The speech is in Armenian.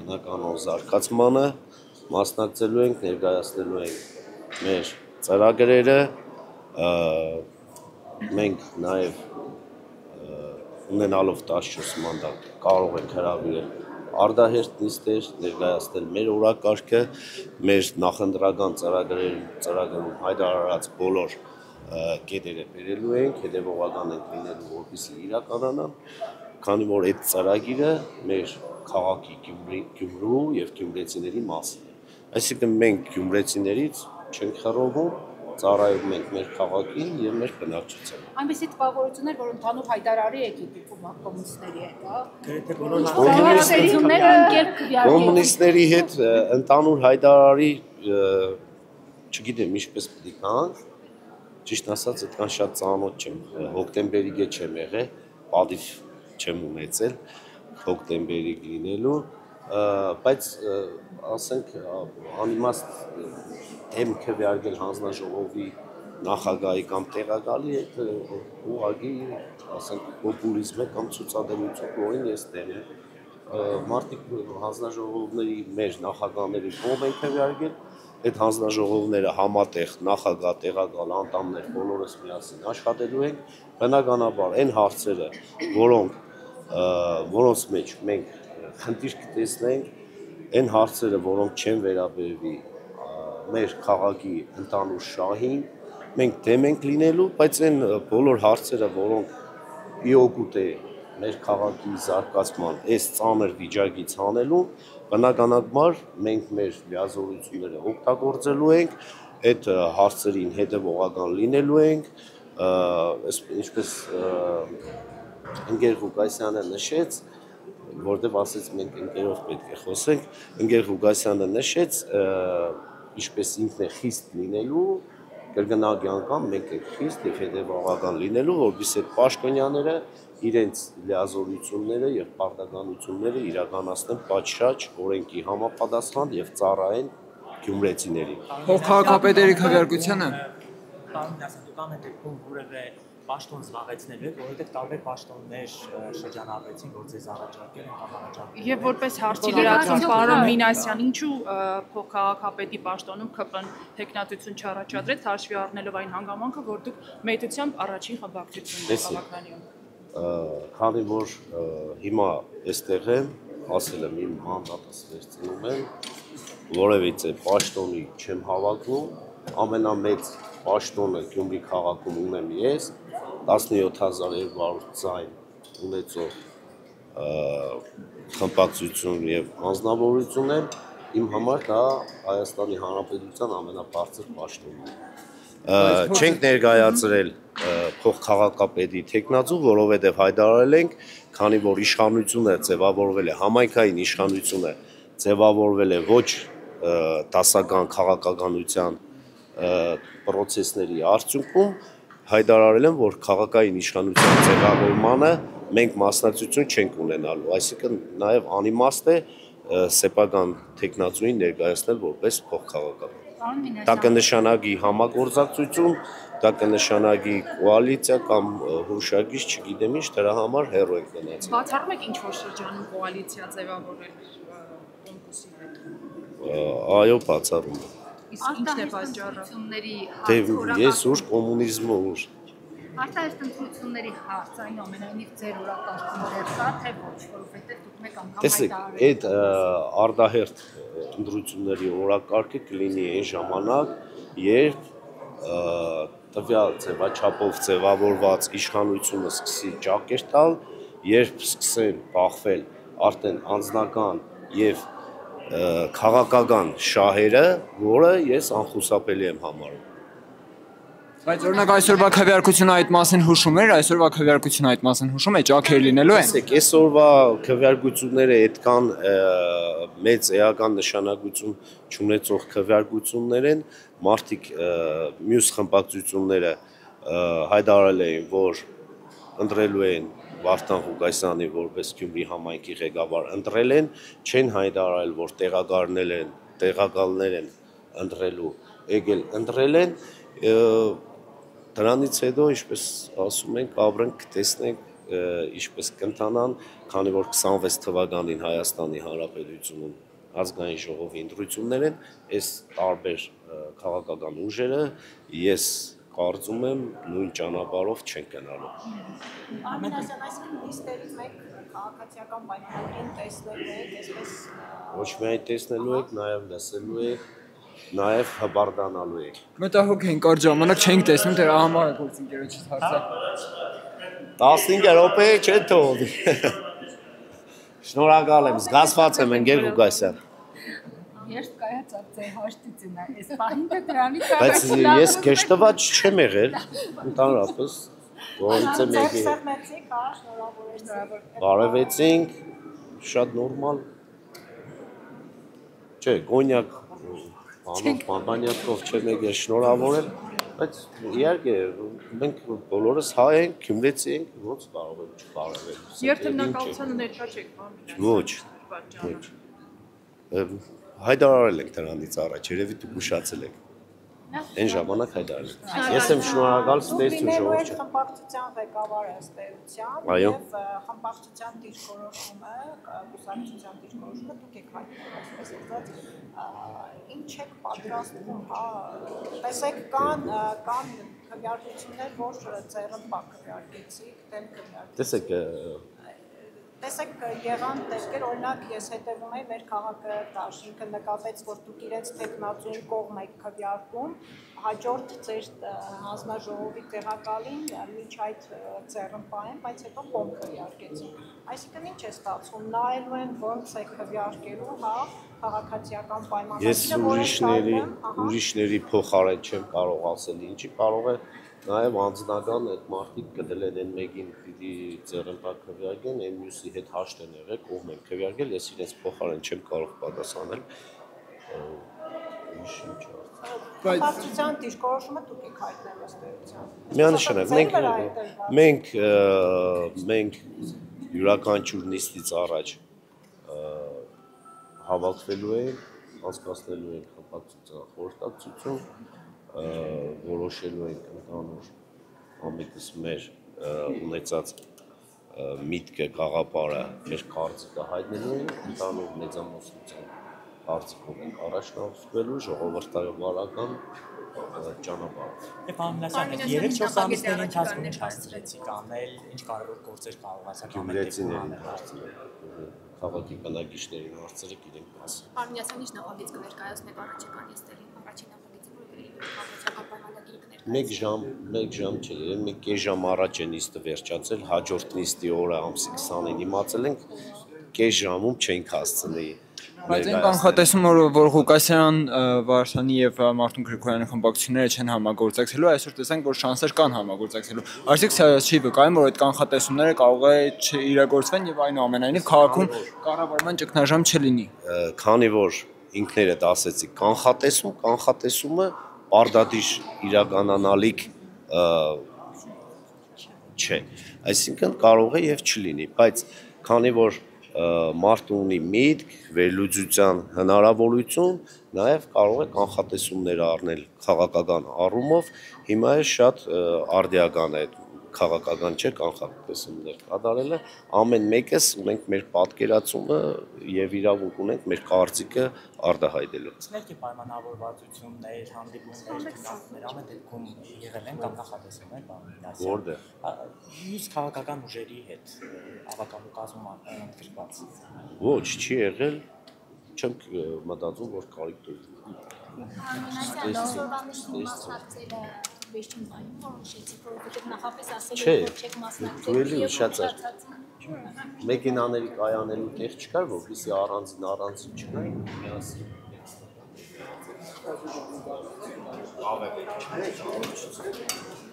Կանոն զարգացմանը մասնակցելու ենք, ներկայացնելու ենք մեր ծրագրերը, մենք նաև ունենալով 14 մանդատ կարող ենք հրավիրել արդահերթ նիստեր, ներկայացնել մեր օրակարգը, մեր նախընտրական ծրագրերում հայտարարած բոլոր կետերը բերելու ենք, հետևողական ենք լինելու, որպեսզի իրականանան, քանի որ այդ ծրագիրը մեր քաղաքի Գյումրու եւ գյումրեցիների մասին է։ Այսինքն մենք գյումրեցիներից չենք խռովում, ծառայում ենք մեր քաղաքին եւ մեր բնակչությանը։ Այնպիսի տպավորություններ, որ ընդհանուր հայտարարի եք դիպում կոմունիստների հետ, հա։ Գրեթե բոլոր կոմունիստների հետ ընդհանուր հայտարարի, չգիտեմ ինչպես պետք է կանք, ճիշտ ասած այդքան շատ ծանոթ չեմ, հոկտեմբերի գետ չեմ եղել, պատիվ չեմ ունեցել հոկտեմբերի լինելու, բայց ասենք անիմաստ դեմ քվեարկել հանձնաժողովի նախագահի կամ տեղակալի հետ ուղղակի ասենք պոպուլիզմ է կամ ցուցադրություն, որին ես դեմ եմ։ Մարդիկ հանձնաժողովների մեր նախագահների կողմ են քվեարկել, այդ հանձնաժողովները համատեղ նախագահ, տեղակալ, անդամներ բոլորս միասին աշխատելու ենք, բնականաբար այն հարցերը, որոնց մեջ մենք խնդիր կտեսնենք, այն հարցերը, որոնք չեն վերաբերվի մեր քաղաքի ընդհանուր շահին, մենք դեմ ենք լինելու, բայց այն բոլոր հարցերը, որոնք իօգուտ է մեր քաղաքի զարգացման, այս ծանր վիճակից հանելու, բնականաբար մենք մեր լիազորությունները օգտագործելու ենք, այդ հարցերին հետևողական լինելու ենք, ինչպես ընկեր Ղուկասյանը նշեց, որտեղ ասեց մենք ընկերով պետք է խոսենք, ընկեր Ղուկասյանը նշեց, ինչպես ինքն է խիստ լինելու, կրկնակի անգամ մենք ենք խիստ եւ հետեւողական լինելու, որովհետեւ այդ պաշտոնյաները իրենց լիազորությունները եւ պարտականությունները իրականացնեն պատշաճ օրենքի համապատասխան եւ ծառայեն գյումրեցիներին։ Քաղաքապետերի քվեարկությանը դուքան այդ դեպքում որևէ պաշտոն զբաղեցնելու եք, որովհետև տարբեր պաշտոններ շրջանառվեցին, որ ձեզ առաջարկել են կամ առաջարկել։ Եվ որպես հարցի լրացում պարոն Մինասյան, ինչու փոխքաղաքապետի պաշտոնում ԿՊ-ն տեխնատություն չառաջադրեց, հաշվի առնելով այն հանգամանքը, որ դուք մեծությամբ առաջին խմբակցությունն եք Բաղրամյանում։ Քանի որ հիմա այստեղ եմ, ասել եմ իմ մանդատս վերցնում եմ, որևիցե պաշտոնի չեմ հավակնում, ամենամեծ պաշտոնը Գյումրի քաղաքում ունեմ ես, 17200 ձայն ունեցող խմբակցություն եւ անձնավորություն եմ, իմ համար դա Հայաստանի Հանրապետության ամենաբարձր պաշտոնն է։ Չենք ներկայացրել փոխքաղաքապետի տեխնացու, որովհետեւ հայտարարել ենք, քանի որ իշխանությունը ձևավորվել է, համայնքային իշխանությունը ձևավորվել է ոչ դասական քաղաքականության պրոցեսների արդյունքում, հայտարարել եմ, որ քաղաքային իշխանության ձևավորմանը մենք մասնակցություն չենք ունենալու, այսինքն նաև անիմաստ է սեփական տեխնացուին ներկայացնել որպես փոխքաղաքապետ։ Դա կնշանակի համագործակցություն, դա կնշանակի կոալիցիա կամ հրուշագիր, չգիտեմ ինչ, դրա համար հեռու ենք մնացել։ Բացառում եք ինչ-որ շրջանում կոալիցիա ձևավորել կոնկուրսի հետ։ Այո, բացառում եմ։ Իսկ ինչն է պատճառը։ Ես ուր կոմունիզմը ուր։ Արտահերթ ընտրությունների հարց այնուամենայնիվ ձեր օրակարգում կա, թե ոչ, որովհետև դուք մեկ անգամ Տեսեք, այդ արտահերթ ընտրությունների օրակարգը կլինի այն ժամանակ, երբ տվյալ ձևաչափով ձևավորված իշխանությունը սկսի ճակեր տալ, երբ սկսեն բախվել արդեն անձնական եւ քաղաքական շահերը, որը ես անխուսափելի եմ համարում։ Բայց օրինակ այսօրվա քվեարկությունը այդ մասին հուշում էր, այսօրվա քվեարկությունը այդ մասին հուշում է, ճաքեր լինելու են։ Տեսեք, այսօրվա քվեարկությունները այդքան մեծ էական նշանակություն չունեցող քվեարկություններ են, մարդիկ մյուս խմբակցությունները հայտարարել էին, որ ընտրելու են Վարդան Ղուկասյանի որպես Գյումրի համայնքի ղեկավար ընտրել են, չեն հայտարարել, որ տեղակալներ են ընտրելու, եկել ընտրել են, դրանից հետո, ինչպես ասում ենք, ապրենք, տեսնենք ինչպես կընթանան, քանի որ 26 թվականին Հայաստանի Հանրապետությունում ազգային ժողովի ընտրություններ են, այս տարբեր քաղաքական ուժերը ես կարծում եմ նույն ճանապարհով չեն գնալու։ Ամենասյան այսինքն նիստերից մեկ քաղաքացիական պայմանագրին տեսնելու եք, այսպես Ոչ միայն տեսնելու եք, նաև լսելու եք, նաև հբարդանալու եք։ Մտահոգ ենք առ ժամանակ չենք տեսնում դրա համար է գործընկերոջից հարցը։ 15 րոպե չէ թողնի։ Շնորհակալ եմ, զգացված եմ ընկեր Ղուկասյան։ Երբ կայացավ ձեր հաշտությունը, այս պահին թե դրանից Բայց ես գեշտված չեմ եղել, ընդհանրապես որից եմ եկել։ սեղմեցիք, հա, շնորհավոր։ Բարևեցինք, շատ նորմալ։ Չէ, կոնյակ անով պամպանյակով չեմ եկել շնորհավորել, բայց իհարկե մենք բոլորս հայ ենք, քյումրեցի ենք, ոնց կարող եմ չբարևել։ Երթմնակալությանը ներկա չեք, պարոն։ Ոչ։ Հայտարարել ենք դրանից առաջ, երևի դուք ուշացել եք։ Այն ժամանակ հայտարարել ենք։ Ես եմ շնորհակալ ստերություն ժողովրդի։ Խմբակցության ղեկավարը ստերության եւ խմբակցության դիրքորոշումը, կուսակցության դիրքորոշումը դուք եք հայտնել, այսպես ասած, ինչ եք պատրաստվում, հա, տեսեք կան քվեարկություններ, որ ծերմբա քվեարկեցիք, դեմ քվեարկեցիք։ Տեսեք եղան դեպքեր, օրինակ ես հետևում եմ մեր քաղաքադաշինքը նկատեց, որ դուք իրենց տեխնացուին կողմ եք քվեարկում, հաջորդ ձեր հանձնաժողովի տեղակալին մինչ այդ ծերմբա են, բայց հետո կողմ քվեարկեցին։ Այսինքն ինչ է ստացվում, նայելու են ոնց է քվեարկելու, հա, քաղաքացիական պայմանները, ես ուրիշների փոխարեն չեմ կարող ասել ինչի, կարող է նաև անձնական այդ մարդիկ գտել են մեկին պիտի ծերմբա քվեարկեն, այն մյուսի հետ հաշտ են եղել, կողմ են քվեարկել, ես իրենց փոխարեն չեմ կարող պատասխանել։ Խմբակցության դիրքորոշումը դուք եք հայտնել ըստերության։ Միանշանակ մենք յուրաքանչյուր նիստից առաջ հավաքվելու ենք, անցկացնելու ենք խմբակցության խորհրդակցություն, որոշելու ենք ընդհանուր ամենից մեր ունեցած միտքը գաղափարը մեր կարծիքը հայտնելու ենք, ընդհանուր մեծամասնության կարծիքով ենք առաջնորդվելու ժողովրդավարական ճանապարհով։ Պարոն Մինասյան, 3-4 ամիսների ընթացքում ինչ հասցրեցիք անել, ինչ կարևոր գործեր կարողացաք անել։ Գյումրեցիներին հարցրել, քաղաքի բնակիչներին հարցրեք իրենք ասել։ Պարոն Մինասյան, ինչ նախագիծ կներկայացնեք առաջիկա նիստերին, առաջին նախագիծը քաղաքացիական պայմանագրի կներկայացնեք։ 1 ժամ չէ, մի կես ժամ առաջ է նիստը վերջացել, հաջորդ նիստի օրը ամսի 20-ին իմացել ենք, կես ժամում չենք հասցնի։ Բայց այն կանխատեսում որ Ղուկասյան, Վարդանի եւ Մարտուն Գրիգորյանի խմբակցությունները չեն համագործակցելու, այսօր տեսանք որ շանսեր կան համագործակցելու։ Այսինքն սա չի վկայում որ այդ կանխատեսումները կարող է չիրագործվեն եւ այնուամենայնիվ քաղաքում կառավարման ճգնաժամ չլինի։ Քանի որ ինքներդ ասեցիք կանխատեսումը արդադիր իրականանալիք չէ։ Այսինքն կարող է եւ չլինի, բայց քանի որ մարդը ունի միտք, վերլուծության հնարավորություն, նաև կարող է կանխատեսումներ առնել քաղաքական առումով, հիմա է շատ արդիական է քաղաքական չէ կանխատեսումներ կատարելը, ամեն մեկս ունենք մեր պատկերացումը եւ իրավունք ունենք մեր կարծիքը արտահայտելու։ Ներքի պայմանավորվածություններ, հանդիպումներ, քննարկումներ ամեն դեպքում եղել են կամ նախատեսվում են, պարոն Մինասյան։ Որտե՞ղ։ Մյուս քաղաքական ուժերի հետ ավականու կազմում ընդգրկված։ Ոչ, չի եղել, չեմ մտածում, որ կարիք դու։ Վերջին բանում որոշեցիք, որովհետև նախապես ասել Չէ, եք, որ չեք մասնակցել։ դու էլի ուշացար։ Մեքենաների կայանելու տեղ չկար, որպեսզի առանձին չկային, միասին։